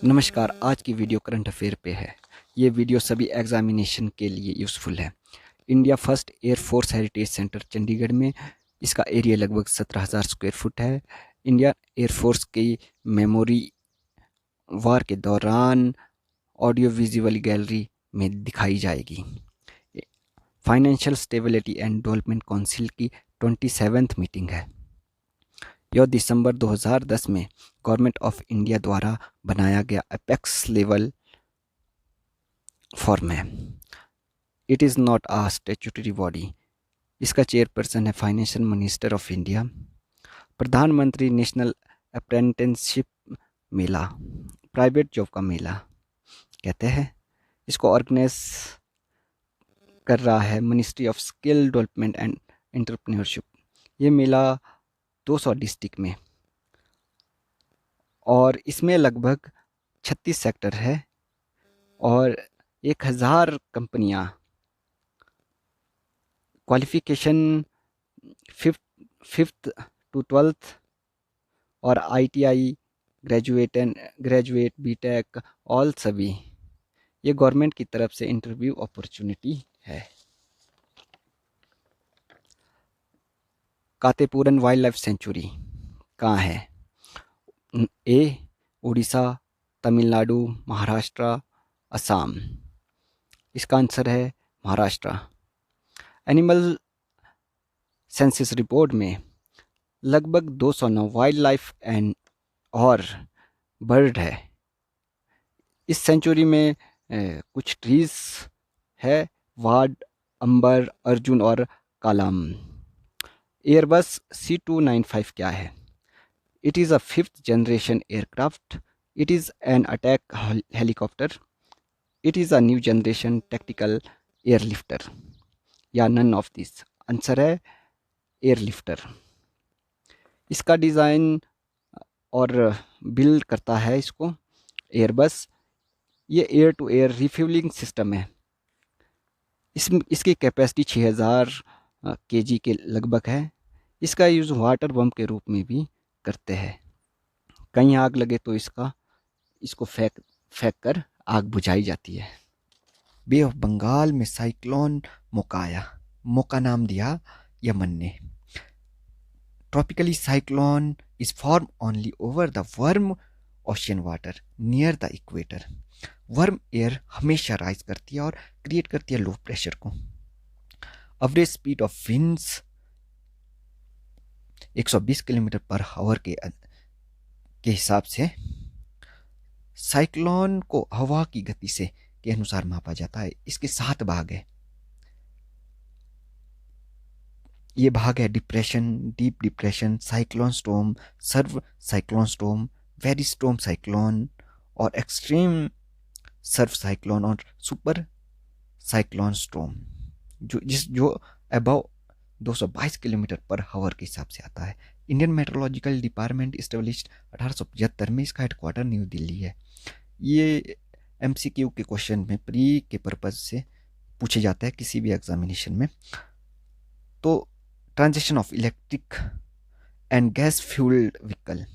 नमस्कार। आज की वीडियो करंट अफेयर पे है। ये वीडियो सभी एग्जामिनेशन के लिए यूज़फुल है। India first air force heritage centre Chandigarh में, इसका एरिया लगभग 17,000 स्क्वायर फुट है। इंडिया एयरफोर्स की मेमोरी वार के दौरान ऑडियो विजुअल गैलरी में दिखाई जाएगी। Financial stability and development council की 27th मीटिंग है। यह दिसंबर 2010 में गवर्नमेंट ऑफ इंडिया द्वारा बनाया गया अपेक्स लेवल फॉर्म है। It is not a statutory body. इसका चेयरपर्सन है फाइनेंशियल मिनिस्टर ऑफ इंडिया। प्रधानमंत्री नेशनल अप्रेंटिसशिप मेला, प्राइवेट जॉब का मेला कहते हैं। इसको ऑर्गेनाइज कर रहा है ministry of skill development and entrepreneurship. ये मेला 200 डिस्ट्रिक्ट में, और इसमें लगभग 36 सेक्टर है और 1000 कंपनियां। क्वालिफिकेशन फिफ्थ टू 12th और आईटीआई, ग्रेजुएट बीटेक, ऑल सभी। ये गवर्नमेंट की तरफ से इंटरव्यू अपॉर्चुनिटी है। कातेपुरन वाइल्ड लाइफ सेंचुरी कहाँ है? ए उड़ीसा, तमिलनाडु, महाराष्ट्र, असम। इसका आंसर है महाराष्ट्र। एनिमल सेंसस रिपोर्ट में लगभग 209 वाइल्ड लाइफ एंड और बर्ड है। इस सेंचुरी में कुछ ट्रीज है, वार्ड, अंबर, अर्जुन और कालम। एयरबस C295 क्या है? It is a 5th generation aircraft. It is an attack helicopter. It is a new generation tactical airlifter, या नन ऑफ दिस। आंसर है एयरलिफ्टर। इसका डिज़ाइन और बिल्ड करता है इसको एयरबस। ये air to air refuelling system है। इसकी कैपेसिटी 6000 kg के लगभग है। इसका यूज़ वाटर बम के रूप में भी करते हैं। कहीं आग लगे तो इसको फेंक फेंक कर आग बुझाई जाती है। बे ऑफ बंगाल में साइक्लोन मोकाया, मोका नाम दिया यमन ने। Tropically cyclone is form only over the warm ocean water near the equator. Warm air हमेशा राइज करती है और क्रिएट करती है लो प्रेशर को। Average speed of winds 120 kilometre per hour के हिसाब से साइक्लोन को हवा की गति से के अनुसार मापा जाता है। इसके 7 भाग है। ये भाग है depression, deep depression, cyclone storm, severe cyclone storm, very storm cyclone और एक्सट्रीम सर्व साइक्लोन और सुपर साइक्लोन स्टॉर्म, जो अबव 222 किलोमीटर पर आवर के हिसाब से आता है। इंडियन मेट्रोलॉजिकल डिपार्टमेंट इस्टेब्लिश्ड 1875 में। इसका हेडक्वार्टर न्यू दिल्ली है। ये MCQ के क्वेश्चन में प्री के पर्पज से पूछे जाता है किसी भी एग्जामिनेशन में। तो transition of electric and gas fuelled vehicle,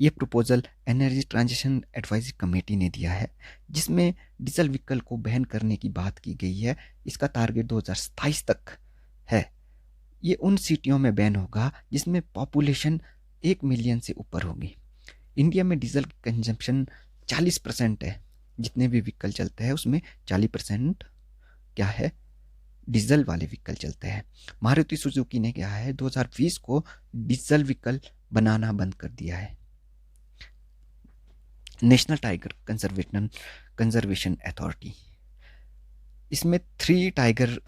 ये proposal energy transition advisory committee ने दिया है, जिसमें डीजल व्हीकल को बैन करने की बात की गई है। इसका टारगेट 2027 तक है। ये उन सिटियों में बैन होगा जिसमें पॉपुलेशन 1 मिलियन से ऊपर होगी। इंडिया में डीजल की कंजम्पशन 40% है। जितने भी व्हीकल चलते हैं उसमें 40% क्या है, डीजल वाले व्हीकल चलते हैं। मारुति सुजुकी ने क्या है 2020 को डीजल व्हीकल बनाना बंद कर दिया है। नेशनल टाइगर कंजर्वेशन अथॉरिटी, इसमें 3 टाइगर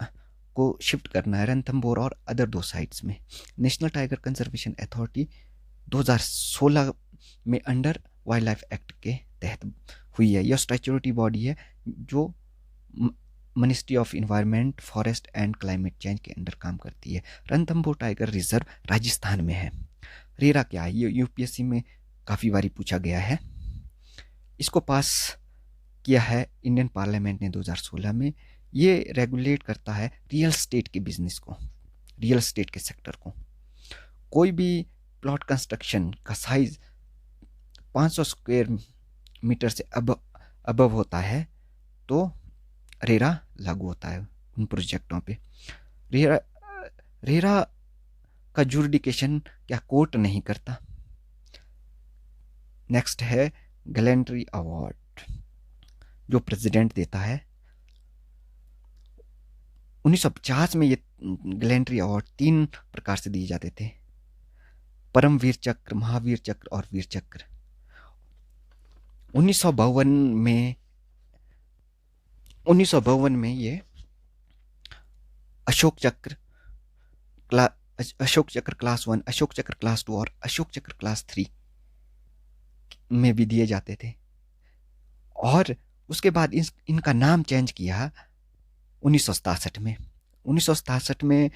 को शिफ्ट करना है, रणथंभौर और अदर 2 साइट्स में। नेशनल टाइगर कंजर्वेशन अथॉरिटी 2016 में अंडर वाइल्ड लाइफ एक्ट के तहत हुई है। यह स्टैट्यूटरी बॉडी है जो ministry of environment, forest and climate change के अंडर काम करती है। रणथंभौर टाइगर रिजर्व राजस्थान में है। रेरा क्या है? ये यूपीएससी में काफ़ी बारी पूछा गया है। इसको पास किया है इंडियन पार्लियामेंट ने 2016 में। ये रेगुलेट करता है रियल स्टेट के बिजनेस को, रियल स्टेट के सेक्टर को। कोई भी प्लॉट कंस्ट्रक्शन का साइज 500 स्क्वायर मीटर से अबव होता है तो रेरा लागू होता है उन प्रोजेक्टों पे। रेरा रेरा का जुरिडिकेशन क्या कोर्ट नहीं करता। नेक्स्ट है गैलेंट्री अवार्ड, जो प्रेसिडेंट देता है। 1950 में ये गैलेंट्री अवार्ड 3 प्रकार से दिए जाते थे, परमवीर चक्र, महावीर चक्र और वीर चक्र। 1952 में ये अशोक चक्र क्लास 1, अशोक चक्र क्लास 2 और अशोक चक्र क्लास 3 में भी दिए जाते थे। और उसके बाद इनका नाम चेंज किया 1967 में। 1967 में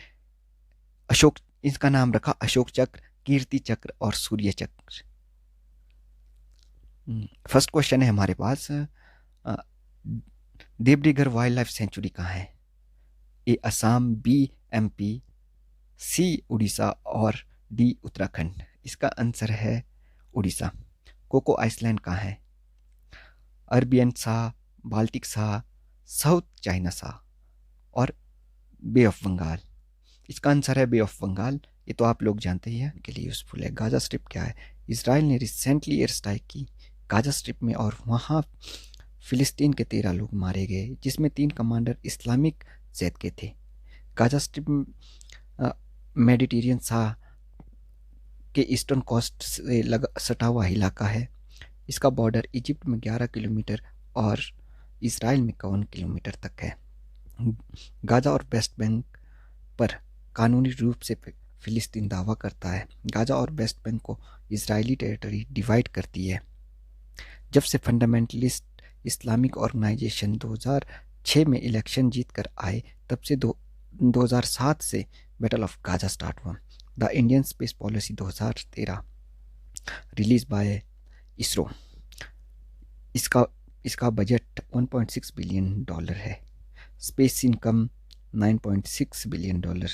इसका नाम रखा अशोक चक्र, कीर्ति चक्र और सूर्य चक्र। फर्स्ट क्वेश्चन है हमारे पास, देवडीगर वाइल्ड लाइफ सेंचुरी कहाँ है? ए असम, बी एमपी, सी उड़ीसा और डी उत्तराखंड। इसका आंसर है उड़ीसा। कोको आइसलैंड कहाँ है? अरबियन सा, बाल्टिक सा, साउथ चाइना सा और बे ऑफ बंगाल। इसका आंसर है बे ऑफ बंगाल। ये तो आप लोग जानते ही हैं, के लिए यूजफुल है। गाजा स्ट्रिप क्या है? इसराइल ने रिसेंटली एयर स्ट्राइक की गाजा स्ट्रिप में और वहाँ फिलिस्तीन के 13 लोग मारे गए, जिसमें 3 कमांडर इस्लामिक ज़ैद के थे। गाजा स्ट्रिप मेडिटेरियन सा के ईस्टर्न कोस्ट से सटा हुआ इलाका है। इसका बॉर्डर इजिप्ट में 11 किलोमीटर और इसराइल में 51 किलोमीटर तक है। गाजा और वेस्ट बैंक पर कानूनी रूप से फिलिस्तीन दावा करता है। गाजा और वेस्ट बैंक को इजरायली टेरिटरी डिवाइड करती है। जब से फंडामेंटलिस्ट इस्लामिक ऑर्गेनाइजेशन 2006 में इलेक्शन जीत कर आए, तब से 2007 से बैटल ऑफ गाजा स्टार्ट हुआ। The Indian space policy 2013 release by ISRO. इसका बजट $1.6 बिलियन है। स्पेस इनकम $9.6 बिलियन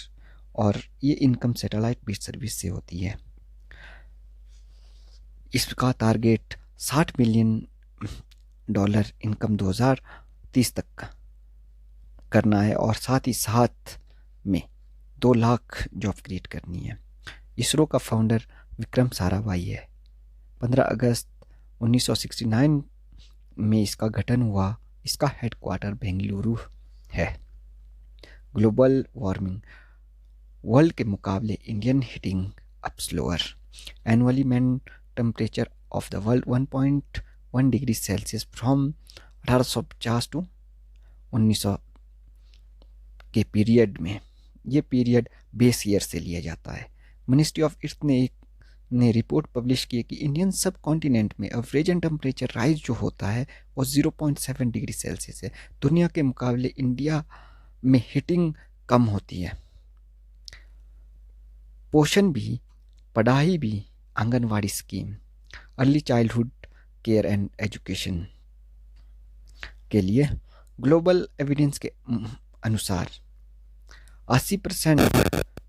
और ये इनकम सैटेलाइट बेस्ड सर्विस से होती है। इसका टारगेट $60 बिलियन इनकम 2030 तक करना है और साथ ही साथ में 2 लाख जॉब क्रिएट करनी है। इसरो का फाउंडर विक्रम साराभाई है। 15 अगस्त 1969 में इसका गठन हुआ। इसका हेडक्वार्टर बेंगलुरु है। ग्लोबल वार्मिंग, वर्ल्ड के मुकाबले Indian heating up slower. Annually mean temperature of the world 1.1 degree Celsius from 1850 to 1900 के पीरियड में। ये पीरियड बेस ईयर से लिया जाता है। मिनिस्ट्री ऑफ अर्थ ने रिपोर्ट पब्लिश की है कि इंडियन सब कॉन्टिनेंट में एवरेज टेम्परेचर राइज जो होता है वो 0.7 डिग्री सेल्सियस है। दुनिया के मुकाबले इंडिया में हीटिंग कम होती है। पोषण भी, पढ़ाई भी, anganwadi scheme, early childhood care and education के लिए ग्लोबल एविडेंस के अनुसार 80%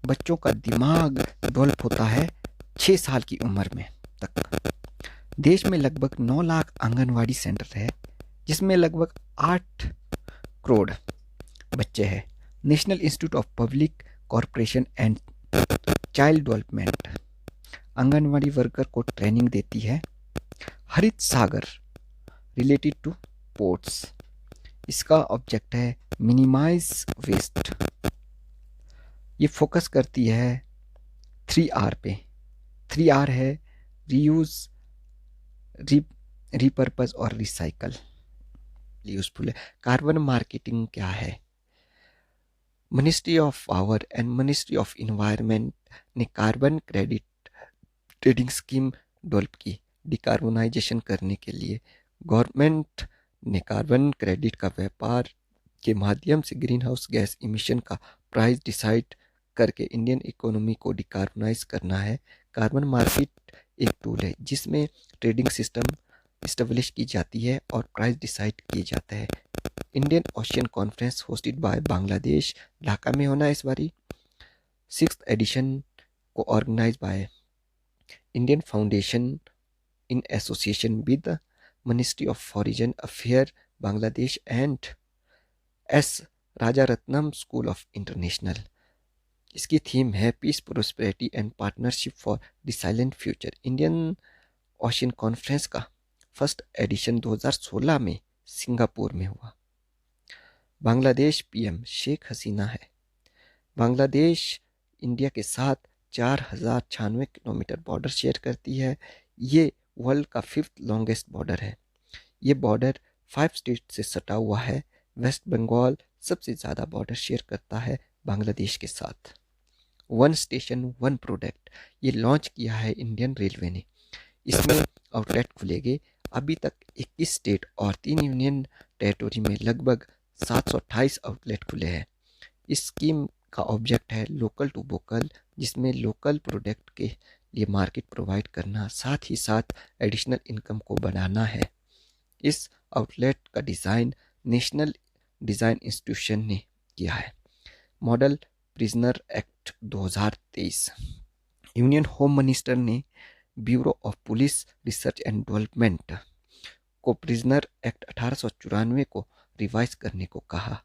बच्चों का दिमाग डेवलप होता है 6 साल की उम्र में तक। देश में लगभग 9 लाख आंगनवाड़ी सेंटर है, जिसमें लगभग 8 करोड़ बच्चे हैं। National institute of public corporation and child development anganwadi worker को ट्रेनिंग देती है। Harit Sagar related to ports, इसका ऑब्जेक्ट है मिनिमाइज वेस्ट। ये फोकस करती है 3R पे। 3R है रीयूज, रिपर्पस और रिसाइकल। यूजफुल है। कार्बन मार्केटिंग क्या है? Ministry of power and ministry of environment ने carbon credit trading scheme develop की। डिकार्बोनाइजेशन करने के लिए गवर्नमेंट ने कार्बन क्रेडिट का व्यापार के माध्यम से ग्रीन हाउस गैस इमिशन का प्राइस डिसाइड करके इंडियन इकोनॉमी को डिकार्बोनाइज करना है। कार्बन मार्केट एक टूल है जिसमें ट्रेडिंग सिस्टम इस्टेब्लिश की जाती है और प्राइस डिसाइड किए जाता है। Indian ocean conference hosted by Bangladesh, Dhaka में होना इस बारी। 6th एडिशन को organize by Indian foundation in association with ministry of foreign affair Bangladesh and S Rajaratnam school of international. इसकी थीम है peace prosperity and partnership for the silent future. Indian ocean conference का first edition 2016 में Singapore में हुआ। Bangladesh PM Sheikh Hasina है। Bangladesh India के साथ 4096 kilometre border share करती है। ये वर्ल्ड का 5th लॉन्गेस्ट बॉर्डर है। ये बॉर्डर 5 स्टेट से सटा हुआ है। वेस्ट बंगाल सबसे ज़्यादा बॉर्डर शेयर करता है बांग्लादेश के साथ। 1 स्टेशन 1 प्रोडक्ट ये लॉन्च किया है इंडियन रेलवे ने। इसमें आउटलेट खुलेंगे। अभी तक 21 स्टेट और 3 यूनियन टेरिटोरी में लगभग 728 आउटलेट खुले हैं। इस स्कीम का ऑब्जेक्ट है लोकल टू वोकल, जिसमें लोकल प्रोडक्ट के लिए मार्केट प्रोवाइड करना, साथ ही साथ एडिशनल इनकम को बढ़ाना है। इस आउटलेट का डिज़ाइन नेशनल डिज़ाइन इंस्टीट्यूशन ने किया है। Model prisoner act 2023। Union home minister ने bureau of police research and development को प्रिजनर एक्ट 1894 को रिवाइज करने को कहा।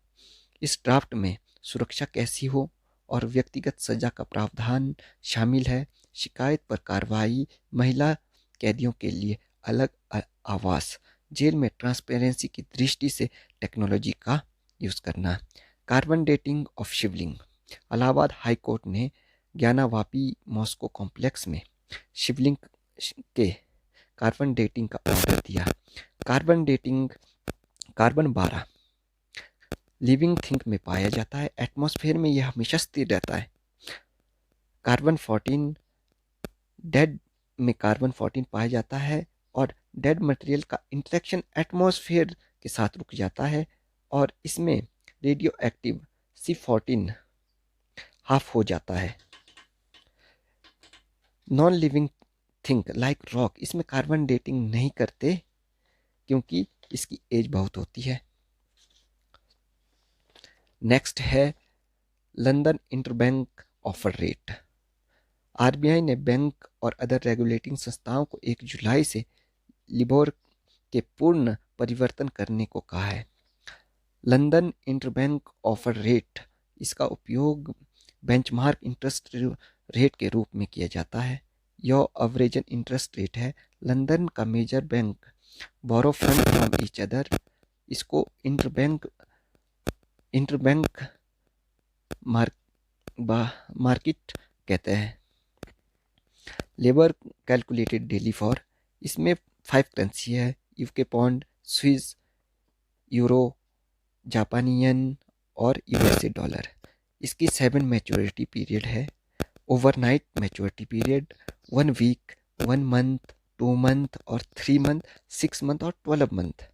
इस ड्राफ्ट में सुरक्षा कैसी हो और व्यक्तिगत सजा का प्रावधान शामिल है। शिकायत पर कार्रवाई, महिला कैदियों के लिए अलग आवास, जेल में ट्रांसपेरेंसी की दृष्टि से टेक्नोलॉजी का यूज़ करना। Carbon dating of Shivling. Allahabad high court ने ज्ञानावापी मॉस्को कॉम्प्लेक्स में शिवलिंग के कार्बन डेटिंग का ऑर्डर दिया। Carbon dating carbon 12 living thing में पाया जाता है। एटमॉस्फेयर में यह हमेशा स्थिर रहता है। कार्बन 14 डेड में कार्बन 14 पाया जाता है और डेड मटेरियल का इंटरेक्शन एटमॉस्फेयर के साथ रुक जाता है और इसमें रेडियो एक्टिव C14 हाफ हो जाता है। Non living thing like rock, इसमें कार्बन डेटिंग नहीं करते क्योंकि इसकी एज बहुत होती है। नेक्स्ट है London interbank offer rate. RBI ने बैंक और अदर रेगुलेटिंग संस्थाओं को 1 जुलाई से लिबोर के पूर्ण परिवर्तन करने को कहा है। लंदन इंटरबैंक ऑफर रेट, इसका उपयोग बेंचमार्क इंटरेस्ट रेट के रूप में किया जाता है। यह अवरेजन इंटरेस्ट रेट है। लंदन का major bank borrow fund from each other, इसको इंटरबैंक मार्केट कहते हैं। लेबर कैलकुलेटेड डेली फॉर, इसमें 5 करेंसी है। यूके पॉन्ड, स्विस यूरो, जापानी येन और यूएसए डॉलर। इसकी 7 मैच्योरिटी पीरियड है। Overnight maturity period 1 week, 1 month, 2 month और 3 मंथ, 6 मंथ और 12 मंथ।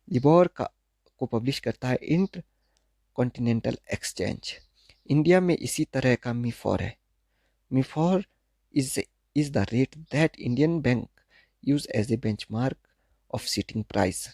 लिबोर को पब्लिश करता है इंटर कॉन्टिनेंटल एक्सचेंज। इंडिया में इसी तरह का मीफॉर है। मीफॉर is the rate that Indian bank use as a benchmark of sitting price.